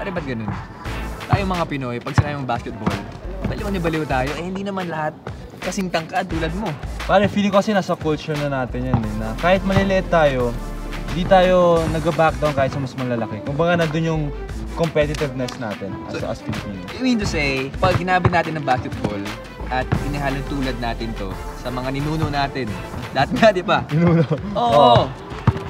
Pare, ba't ganun? Tayong mga Pinoy, pag sinayang basketball, baliw na baliw tayo, eh hindi naman lahat kasing tangkad tulad mo. Pare, feeling ko kasi nasa culture na natin yan eh, na kahit maliliit tayo, hindi tayo nag-back down kahit sa mas malalaki. Kumbaga nandun yung competitiveness natin as Filipinos. You mean to say, pag ginabit natin ng basketball at inihalong tulad natin to sa mga ninuno natin, dati nga, di ba? Ninuno? Oo.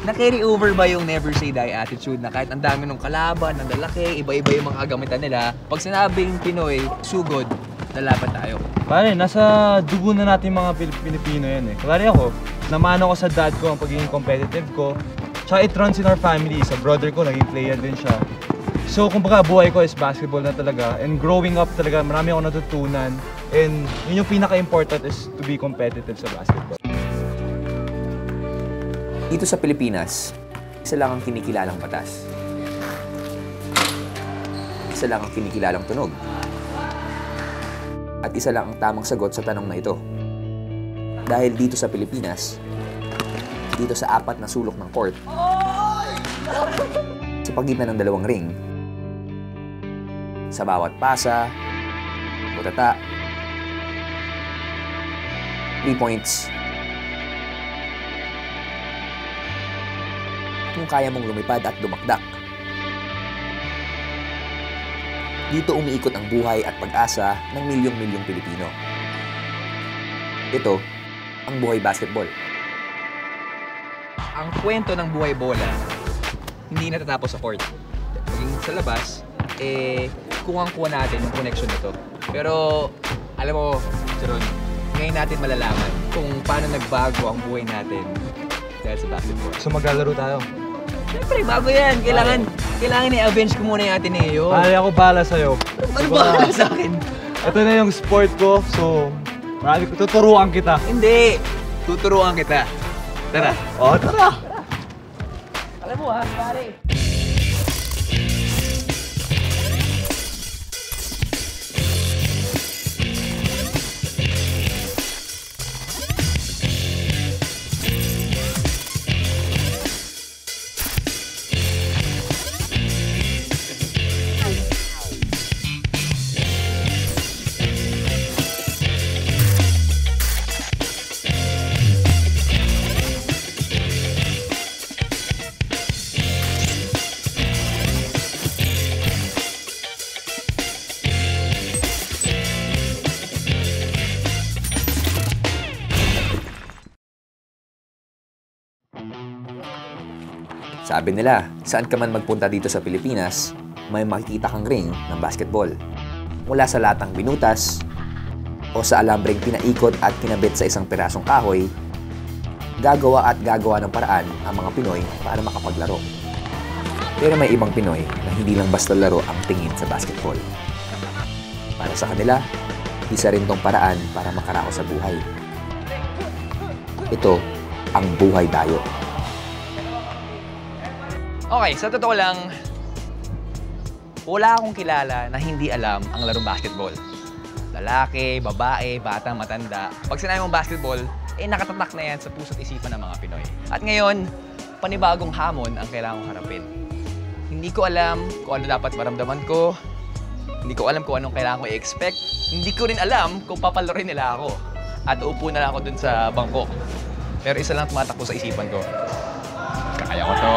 Na-carry over ba yung never say die attitude na kahit ang dami ng kalaban, ang lalaki, iba-iba yung mga kagamitan nila, pag sinabing Pinoy, sugod, lalaban tayo? Pare, nasa dugo na natin mga Pilipino yan eh. Pare ako, namano ko sa dad ko ang pagiging competitive ko. Tsaka it runs in our family. Sa brother ko, naging player din siya. So, kumbaga, buhay ko is basketball na talaga. And growing up talaga, marami ako natutunan. And yun yung pinaka-important is to be competitive sa basketball. Dito sa Pilipinas, isa lang ang kinikilalang batas. Isa lang ang kinikilalang tunog. At isa lang ang tamang sagot sa tanong na ito. Dahil dito sa Pilipinas, dito sa 4 na sulok ng court, sa pagitan ng 2 ring, sa bawat pasa, butata, 3 points, kung kaya mong lumipad at dumakdak. Dito umiikot ang buhay at pag-asa ng milyong-milyong Pilipino. Ito ang buhay basketball. Ang kwento ng buhay bola, hindi natatapos sa court. Maging sa labas, kuha natin yung connection nito. Pero, alam mo, Jeron, ngayon natin malalaman kung paano nagbago ang buhay natin dahil sa basketball. So maglalaro tayo? Siyempre, bago yan. Kailangan i-avenge ko muna yung Ateneo. Pare, ako bahala sa'yo. Ano ba sa akin? Ito na yung sport ko, so marami ko tuturuan kita. Hindi! Tuturuan kita. Tara. Oh, tara! Alam mo ha, pare. Sabi nila, saan ka man magpunta dito sa Pilipinas, may makikita kang ring ng basketball. Mula sa latang binutas o sa alambreng pinaikot at kinabit sa isang pirasong kahoy, gagawa ng paraan ang mga Pinoy para makapaglaro. Pero may ibang Pinoy na hindi lang basta laro ang tingin sa basketball. Para sa kanila, isa rin tong paraan para makaraos sa buhay. Ito ang buhay dayo. Okay, sa totoo lang, wala akong kilala na hindi alam ang larong basketball. Lalaki, babae, bata, matanda. Pag sinabi mong basketball, nakatatak na yan sa puso't isipan ng mga Pinoy. At ngayon, panibagong hamon ang kailangan kong harapin. Hindi ko alam kung ano dapat maramdaman ko. Hindi ko alam kung anong kailangan ko i-expect. Hindi ko rin alam kung papalarin nila ako. At uupo na lang ako dun sa bangko. Pero isa lang tumatakbo sa isipan ko. Kaya ko to.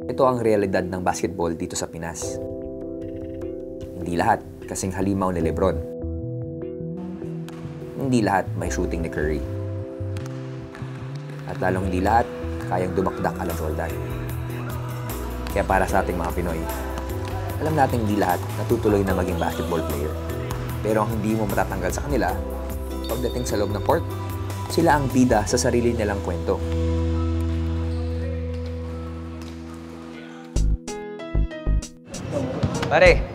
Ito ang realidad ng basketball dito sa Pinas. Hindi lahat kasing halimaw ni Lebron. Hindi lahat may shooting ni Curry. At lalong hindi lahat kayang dumakdak ala Jordan. Kaya para sa ating mga Pinoy, alam natin hindi lahat natutuloy na maging basketball player. Pero ang hindi mo matatanggal sa kanila, pagdating sa loob ng court, sila ang bida sa sarili nilang kwento. Pare,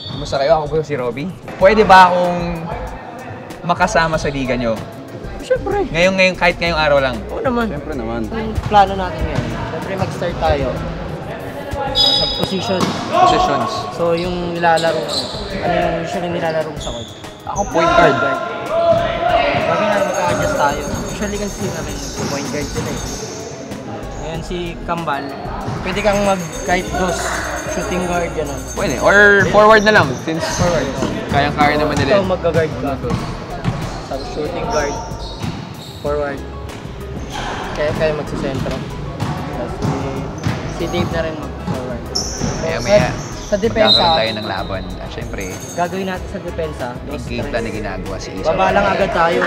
kumusta kayo? Ako po si Robby. Pwede ba akong makasama sa liga nyo? Siyempre. Ngayon, kahit ngayong araw lang. Oo naman. Siyempre naman. Ang plano natin ngayon, siyempre mag-start tayo sa positions. So yung nilalaro, ano yung usually nilalaro sa court? Ako point guard. Sabi tayo. Usually kasi sila rin, point guard sila eh. Ngayon si Kambal, pwede kang kahit dos, shooting guard, gano'n. Pwede. Or forward na lang, since Forward. kayang-kaya naman nila. Ikaw magka-guard ka. Sa shooting guard, forward. Kaya magsisentro. Tapos si Dave na rin mag-forward. Maya-maya, Sa depensa, magkakaroon tayo ng laban. At syempre, gagawin natin sa depensa. may game plan na ginagawa si Isa. Baba lang agad tayo.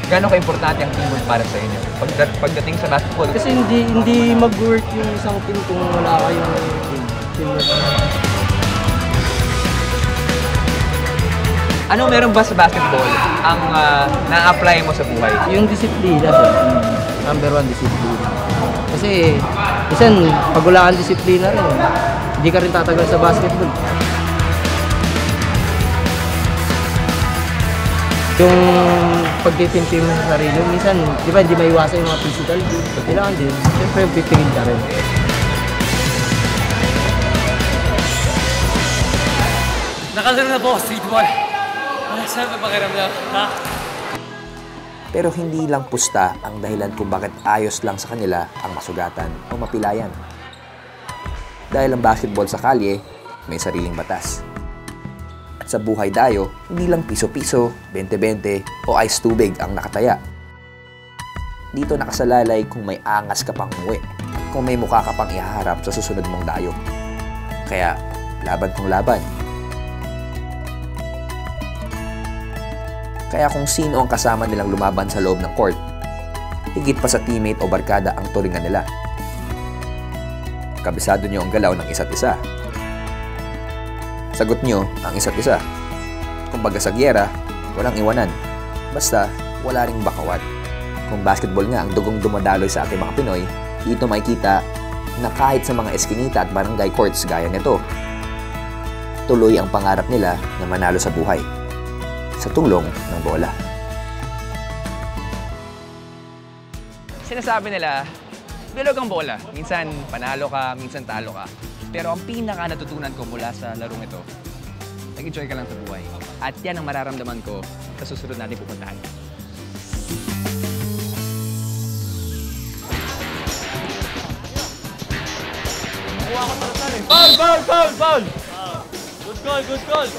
Gano'n ka-importante ang teamwork para sa inyo? Pagdating sa basketball, Kasi hindi mag-work yung isang team kung wala kayong teamwork. ano meron ba sa basketball ang na-apply mo sa buhay? Yung disiplina, sir. Number 1, disiplina. Kasi, minsan, pag wala kang disiplina rin, hindi ka rin tatagal sa basketball. Yung pagtitimpi mo sa sarili, minsan, di ba, hindi maiwasan yung mga physical. So, kailangan din, siyempre, pipigil ka rin. Nakalaro na po, streetball. Saan ba pakiramdam? Ha? Pero hindi lang pusta ang dahilan kung bakit ayos lang sa kanila ang masugatan o mapilayan. Dahil ang basketball sa kalye, may sariling batas. At sa buhay dayo, hindi lang piso-piso, 20-20 o ice tubig ang nakataya. Dito nakasalalay kung may angas ka pang umuwi at kung may mukha ka pang ihaharap sa susunod mong dayo. Kaya, laban kung laban. Kaya kung sino ang kasama nilang lumaban sa loob ng court, higit pa sa teammate o barkada ang turingan nila. Kabisado nyo ang galaw ng isa't isa. Sagot nyo ang isa't isa. Kumbaga sa giyera, walang iwanan. Basta, wala ring bakawat. Kung basketball nga ang dugong dumadaloy sa ating mga Pinoy, dito makikita na kahit sa mga eskinita at barangay courts gaya nito, tuloy ang pangarap nila na manalo sa buhay sa tulong ng bola. Sinasabi nila, bilog ang bola. Minsan panalo ka, minsan talo ka. Pero ang pinaka natutunan ko mula sa larong ito, nag-enjoy ka lang sa buhay. At yan ang mararamdaman ko sa susunod natin pupuntahan. Foul! Good goal!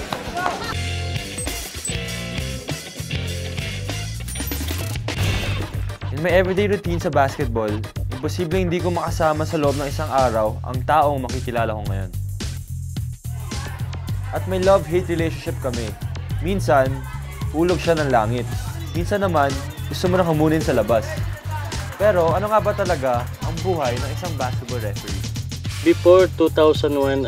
In my everyday routine sa basketball, imposible hindi ko makasama sa loob ng isang araw ang taong makikilala ko ngayon. At may love-hate relationship kami. Minsan, ulog siya ng langit. Minsan naman, gusto mo na hamunin sa labas. Pero ano nga ba talaga ang buhay ng isang basketball referee? Before 2001,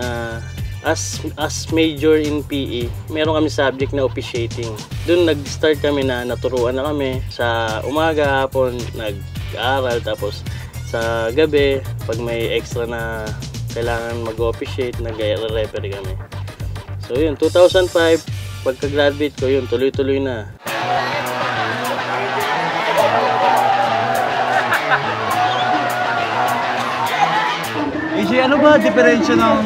as major in PE, meron kami subject na officiating. Doon nag-start kami na naturuan na kami. Sa umaga, hapon, nag-aaral. Tapos sa gabi, pag may extra na kailangan mag-officiate, nag-referee kami. So yun, 2005, pagka-graduate ko, yun, tuloy-tuloy na. AJ, ano ba diferensya ng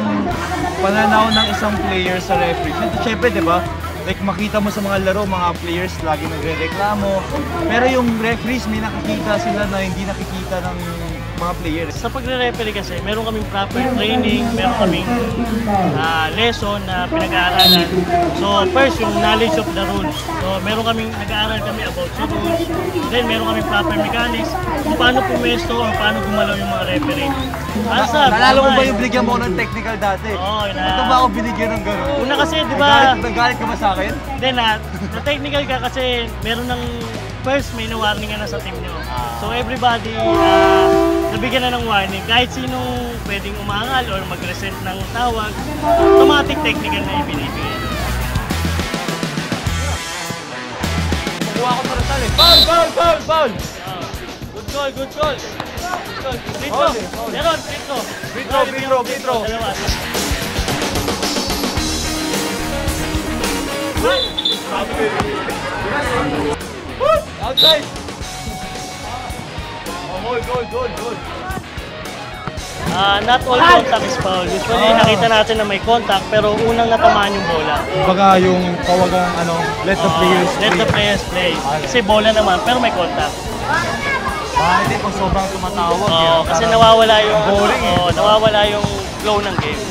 pananaw ng isang player sa referee? Siyempre, di ba? Like, makita mo sa mga laro, mga players lagi nagre-reklamo. Pero yung referees, may nakikita sila na hindi nakikita ng mga players. Sa pagre-referee kasi, meron kaming proper training, meron kaming lesson na pinag-aaralan. So first, yung knowledge of the rules. So meron kaming, nag-aaral kami about sa rules. Then meron kaming proper mechanics kung paano pumesto o paano gumalaw yung mga referee. Nalala mo ba yung binigyan mo ng technical dati? Oo, Ito ba ako binigyan ng gano'n? Una kasi, di ba? Nagalit ka ba sa akin? Then, na-technical ka kasi meron ng first may na-warning na sa team nyo. So everybody, nabigyan na ng warning. Kahit sinong pwedeng umangal or mag-resent ng tawag, automatic technical na ibinibigay. Kuha ko para sali. Foul! Good goal! Free throw! Meron, free throw! Dalawa. Not all contact is foul. Usually, nakita natin na may contact, pero unang natamaan yung bola. Baka yung kawagang let the players Let the players play. Kasi bola naman, pero may contact. Hindi po sobrang tumatawag. Kasi nawawala yung, boring nawawala yung flow ng game.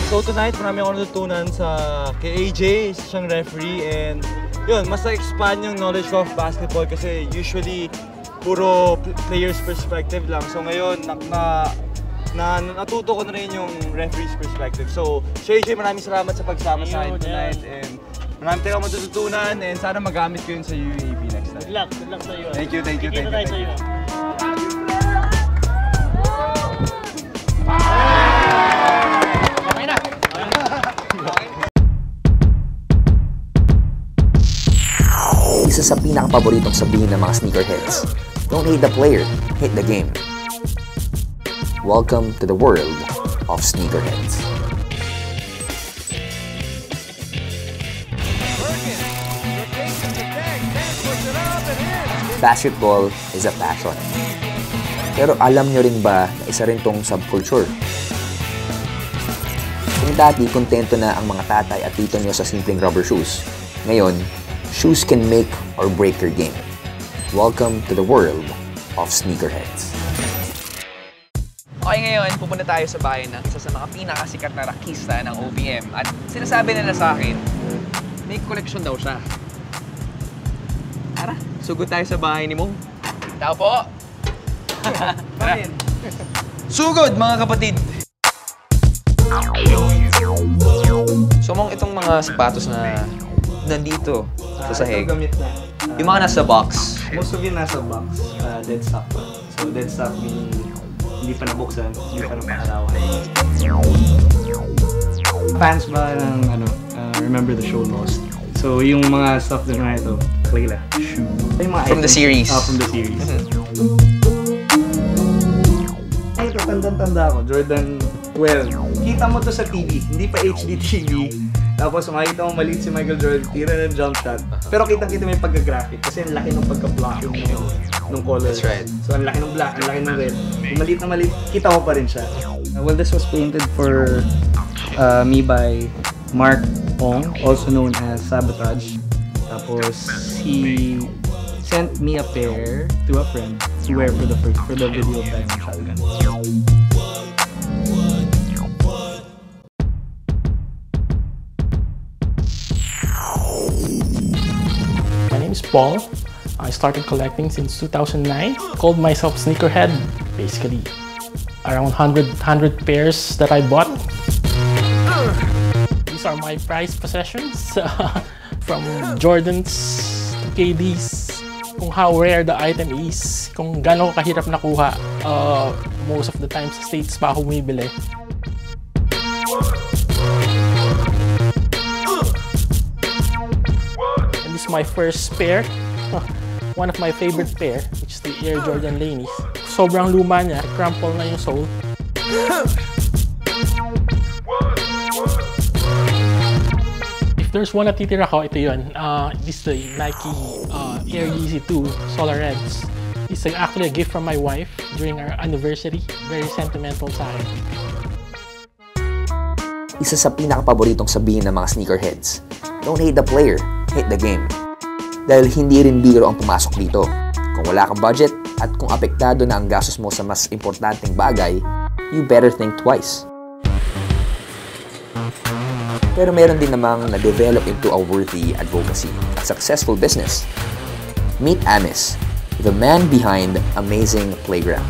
So tonight, marami ako natutunan kay AJ, isa siyang referee, and yun, mas na-expand yung knowledge ko of basketball kasi usually puro player's perspective lang. So ngayon, natuto ko na rin yung referee's perspective. So, AJ, maraming salamat sa pagsama sa akin tonight, and marami tayong matututunan, and sana magamit ko yun sa UAAP next time. Good luck sa iyo. Thank you. Kita tayo sa iyo. Isa sa pinakapaboritong sabihin ng mga sneakerheads, don't hate the player, hate the game. Welcome to the world of sneakerheads. Basketball is a passion. Pero alam nyo rin ba na isa rin tong subculture? Kung dati kontento na ang mga tatay at tito nyo sa simpleng rubber shoes, ngayon, shoes can make or break your game. Welcome to the world of sneakerheads. Okay, ngayon, pupunta tayo sa bahay ng isa sa mga pinakasikat na rakista ng OPM. At sinasabi nila sa akin, may koleksyon daw siya. Tara, sugod tayo sa bahay ni Mong. Tao po! Tara. Sugod, mga kapatid! So, Mong, itong mga sapatos na nandito sa sahig, Ito gamit na. yung mga nasa box. Most of yun nasa box. Dead stock pa. So dead stock meaning hindi pa nabuksan, hindi pa napakarawan. Fans ba ng Remember the Show Lost? So yung mga stuff na ito, Clayla. Yung mga From the series. From the series. Ay, ito, tanda-tanda ako. Jordan 12. Kita mo to sa TV, hindi pa HD TV. Tapos makikita mo maliit si Michael Jordan, tira ng jump shot. Pero kitang-kita may pagka-graphic kasi ang laki ng pagka-blocking ng color. That's right. So ang laki ng black, ang laki ng red. Yung maliit na maliit, kita mo pa rin siya. Well, this was painted for me by Mark Ong, also known as Sabotage. Tapos he sent me a pair to a friend to wear for the video of Diamond Shotgun. My name is Paul. I started collecting since 2009. Called myself sneakerhead. Basically, around 100 pairs that I bought. These are my prized possessions. From Jordans to KDs. Kung how rare the item is. Kung gaano kahirap nakuha. Most of the time sa States pa ako bumibili. This is my first pair. One of my favorite pair, which is the Air Jordan Laneys. Sobrang luma niya, crumple na yung sole. If there's one na titira ko, ito yun. This is the Nike Air Yeezy 2 Solar Reds. It's actually a gift from my wife during our anniversary. Very sentimental sa akin. Isa sa pinakapaboritong sabihin ng mga sneakerheads, don't hate the player, hate the game. Dahil hindi rin biro ang pumasok dito. Kung wala kang budget at kung apektado na ang gastos mo sa mas importanteng bagay, you better think twice. Pero meron din namang na-develop into a worthy advocacy at successful business. Meet Amis, the man behind Amazing Playground.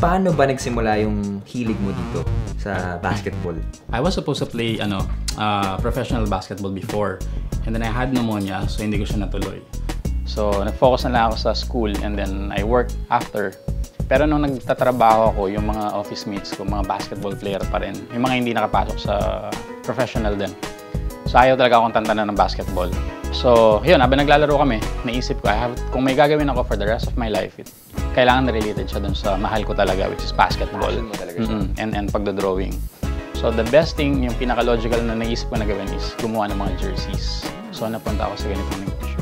Paano ba nagsimula yung hilig mo dito sa basketball? I was supposed to play professional basketball before, and then I had pneumonia, so hindi ko siya natuloy. So nag-focus na lang ako sa school, and then I worked after. Pero nung nagtatrabaho ako, yung mga office mates ko, mga basketball player pa rin. Yung mga hindi nakapasok sa professional din. So ayaw talaga akong tantanan ng basketball. So yun, habang naglalaro kami, naisip ko, kung may gagawin ako for the rest of my life, kailangan na related siya dun sa mahal ko talaga, which is basketball. Passion mo talaga siya. And pagdodrawing. So the best thing, yung pinaka-logical na naisip ko na gawin is gumawa ng mga jerseys. So napunta ako sa ganitong negosyo.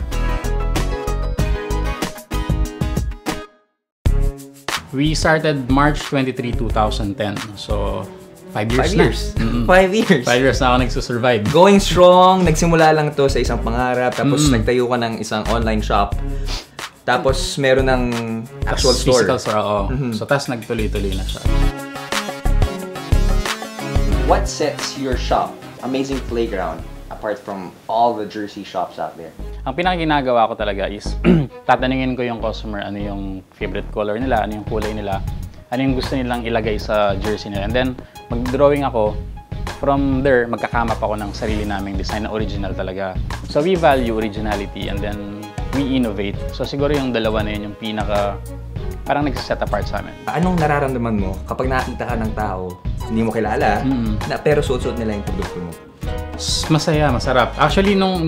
We started March 23, 2010. So 5 years 5 years? 5 years? 5 years na ako nagsusurvive. Going strong, nagsimula lang to sa isang pangarap, tapos nagtayo ka ng isang online shop. Tapos meron ng actual store. Physical store, oo. So tas nagtuloy-tuloy na siya. What sets your shop, Amazing Playground, apart from all the jersey shops out there? Ang pinakaginagawa ko talaga is tatanungin ko yung customer ano yung favorite color nila, ano yung kulay nila, ano yung gusto nilang ilagay sa jersey nila. And then mag-drawing ako. From there, magkakamap ako ng sarili naming design na original talaga. So we value originality and then we innovate. So siguro yung dalawa na yun yung pinaka parang nagsiset apart sa amin. Anong nararamdaman mo kapag nakita ka ng tao, hindi mo kilala, na pero suot-suot nila yung produkto mo? Masaya, masarap. Actually, nung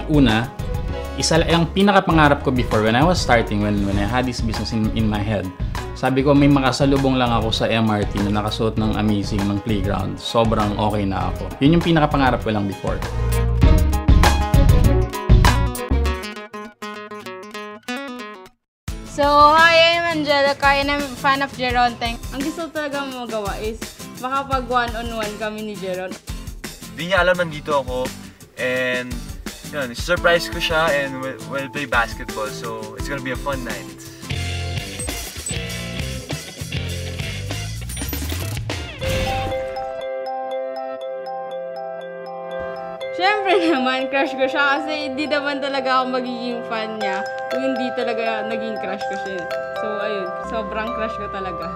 una, yung pinakapangarap ko before, when I was starting, when I had this business in my head, sabi ko may makasalubong lang ako sa MRT na nakasuot ng Amazing, ng Playground. Sobrang okay na ako. Yun yung pinakapangarap ko lang before. So, hi, I'm Angelica and I'm a fan of Jeron Teng. Ang gusto talaga magawa is makapag one-on-one kami ni Jeron. Di niya alam nandito ako and yun, surprise ko siya and we'll play basketball, so it's gonna be a fun night. Siyempre naman, crush ko siya kasi hindi naman talaga ako magiging fan niya kung hindi talaga naging crush ko siya. So, ayun, sobrang crush ko talaga.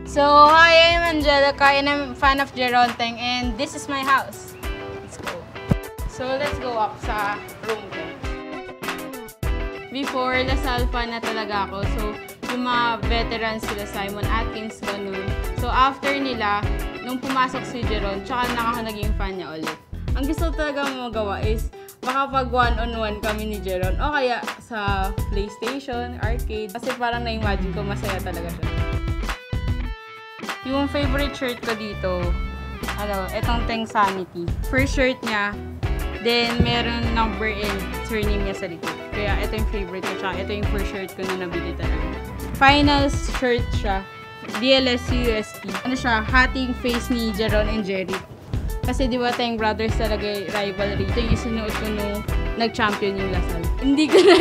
So, hi, I'm Angelica and I'm a fan of Jeron Teng and this is my house. Let's go. So, let's go up sa room ko. Before, Lasal fan na talaga ako. So, yung mga veterans sila, Simon Atkins, ganun. So, after nila, nung pumasok si Jeron, tsaka ako naging fan niya ulit. Ang gusto talaga magawa is makapag one-on-one kami ni Jeron o kaya sa PlayStation, arcade. Kasi parang na-imagine ko masaya talaga siya. Yung favorite shirt ko dito, etong Teng Sanity. First shirt niya, then meron number and surname niya sa likod. Kaya ito yung favorite ko, tsaka ito yung first shirt ko na nabili talaga. Final shirt siya. DLSU UST. Ano siya, hating face ni Jeron and Jerry. Kasi di ba tayong brothers talaga rivalry. Ito yung isinuot ko nung nag-champion yung Lasal. Hindi ko na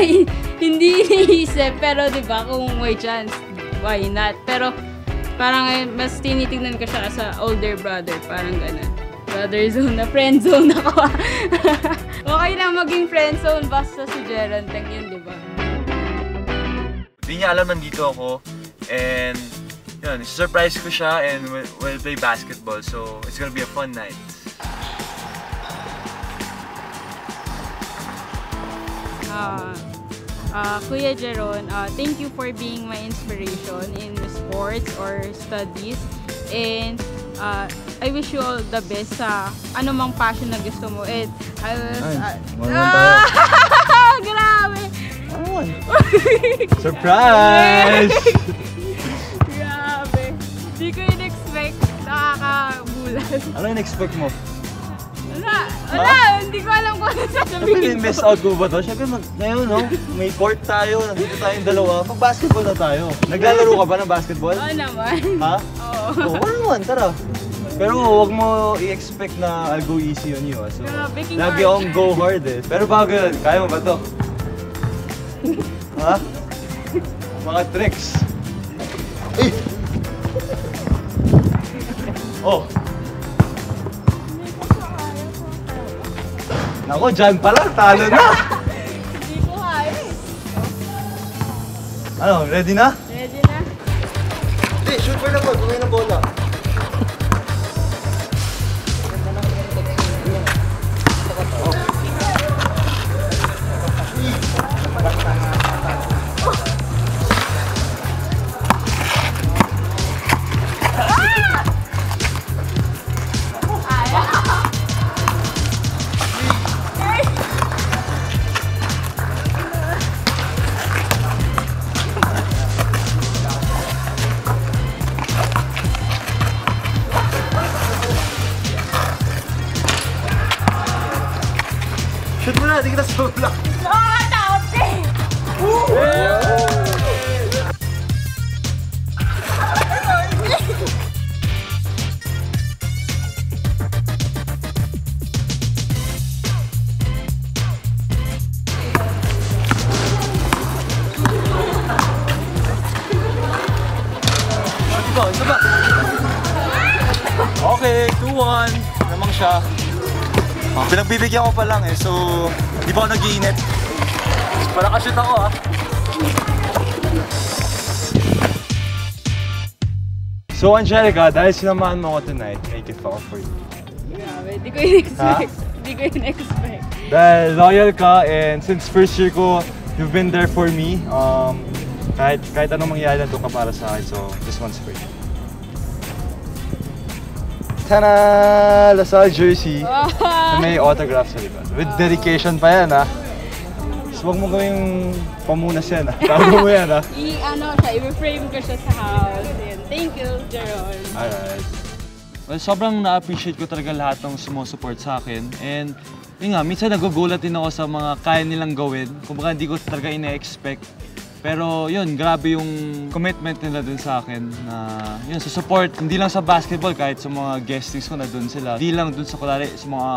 iniisip, pero di ba kung may chance, why not? Pero parang mas tinitignan ko siya as a older brother, parang ganun. Brother zone na, friend zone ako. Okay lang maging friend zone basta si Jeron Teng yun, di ba? Di niya alam nandito ako and yun, surprise ko siya and we'll play basketball, so it's gonna be a fun night. Kuya Jeron, thank you for being my inspiration in sports or studies, and I wish you all the best sa anumang passion na gusto mo. And grabe! Surprise! Hindi ko in-expect, nakakabulan. Ano in-expect mo? Wala, hindi ko alam kung ano sasabihin ko. Miss out ko ba to? Siyempre, ngayon, no? May court tayo, nandito tayong dalawa. Mag-basketball na tayo. Naglalaro ka ba ng basketball? Oo naman. Ha? Oo. One-on-one, tara. Pero huwag mo i-expect na I'll go easy on you. So, lagi akong go hard eh. Pero bago yun, kaya mo ba to? Ha? Mga tricks. Eh! Oh! Nako, dyan pala, talo na! Hindi ko kaya. Ano, ready na? Ready na? Hindi, shoot for the ball, kumay ng bola. di kita sulak. Nakakatakot eh! Isa ba? Okay, 2-1. Namang siya. Pinagbibigyan ko pa lang eh, so di pa ako nag-iinit. Para ka-shoot ako ah. So Angelica, dahil sinamahan mo ako tonight, may gift ako for you. Grabe, di ko in-expect. Di ko in-expect. Dahil loyal ka and since first year ko, you've been there for me. Kahit anong mangyari na ka para sa akin, so this one's for you. Tada! Lasal jersey. Na may autograph sa likod. With dedication pa yan ha. So huwag mo gawing pamunas yan ha. Tago mo yan ha. I-frame ko siya sa house. Thank you, Jeron. Alright. Well, sobrang na-appreciate ko talaga lahat ng sumusupport sa akin. And yun nga, minsan nagugulat din ako sa mga kaya nilang gawin. Kumbaga hindi ko talaga ina-expect. Pero yun, grabe yung commitment nila dun sa akin na yun, sa support, hindi lang sa basketball, kahit sa mga guestings ko na dun sila. Hindi lang dun sa kulari, sa mga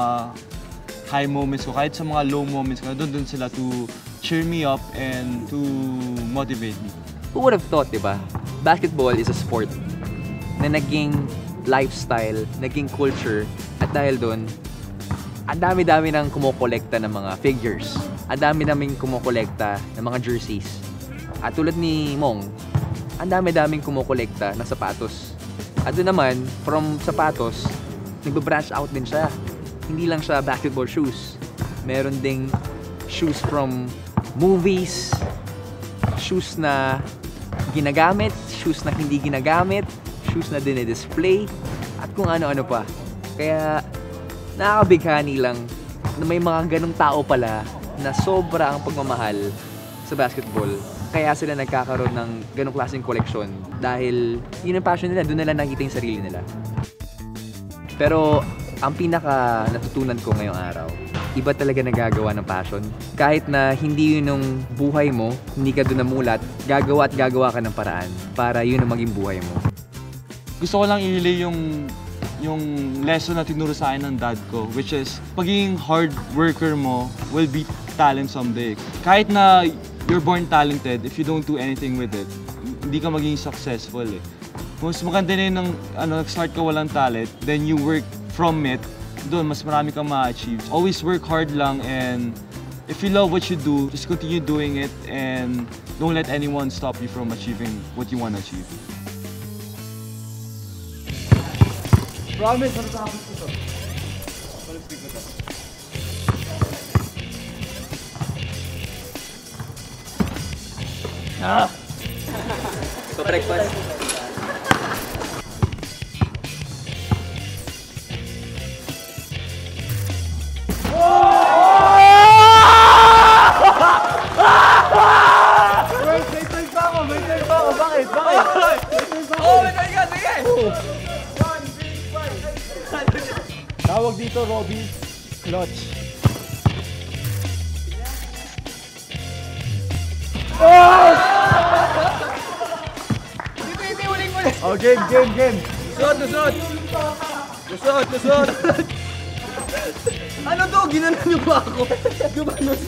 high moments ko, kahit sa mga low moments ko, dun sila to cheer me up and to motivate me. Who would have thought, diba? Basketball is a sport na naging lifestyle, naging culture, at dahil dun, ang dami-dami nang kumukolekta ng mga figures. Ang dami-daming kumukolekta ng mga jerseys. At tulad ni Mong, ang dami-daming kumukolekta ng sapatos. At doon naman, from sapatos, nagbe-branch out din siya. Hindi lang siya basketball shoes. Meron ding shoes from movies, shoes na ginagamit, shoes na hindi ginagamit, shoes na dinidisplay, at kung ano-ano pa. Kaya nakakabighani lang na may mga ganong tao pala na sobra ang pagmamahal sa basketball. Kaya sila nagkakaroon ng ganong klaseng koleksyon dahil yun ang passion nila, doon nila nakita yung sarili nila. Pero ang pinaka natutunan ko ngayong araw, iba talaga nagagawa ng passion. Kahit na hindi yun yung buhay mo, hindi ka doon namulat, gagawa at gagawa ka ng paraan para yun ang maging buhay mo. Gusto ko lang i-relay yung lesson na tinuro sa akin ng dad ko, which is pagiging hard worker mo will beat talent someday. Kahit na you're born talented, if you don't do anything with it, hindi ka magiging successful eh. Mas maganda na yun nag-start ka walang talent, then you work from it, doon mas marami kang ma-achieve. Always work hard lang, and if you love what you do, just continue doing it and don't let anyone stop you from achieving what you want to achieve. Promise, matatapos ko to. Palustig ko to. So breakfast. Bakit? Oh, may ka, sige! Tawag dito, Robby. Clutch. Hindi uling-uling! Oh, game. Lusot! Ano to? Ginanon niyo ba ako? Gumanon.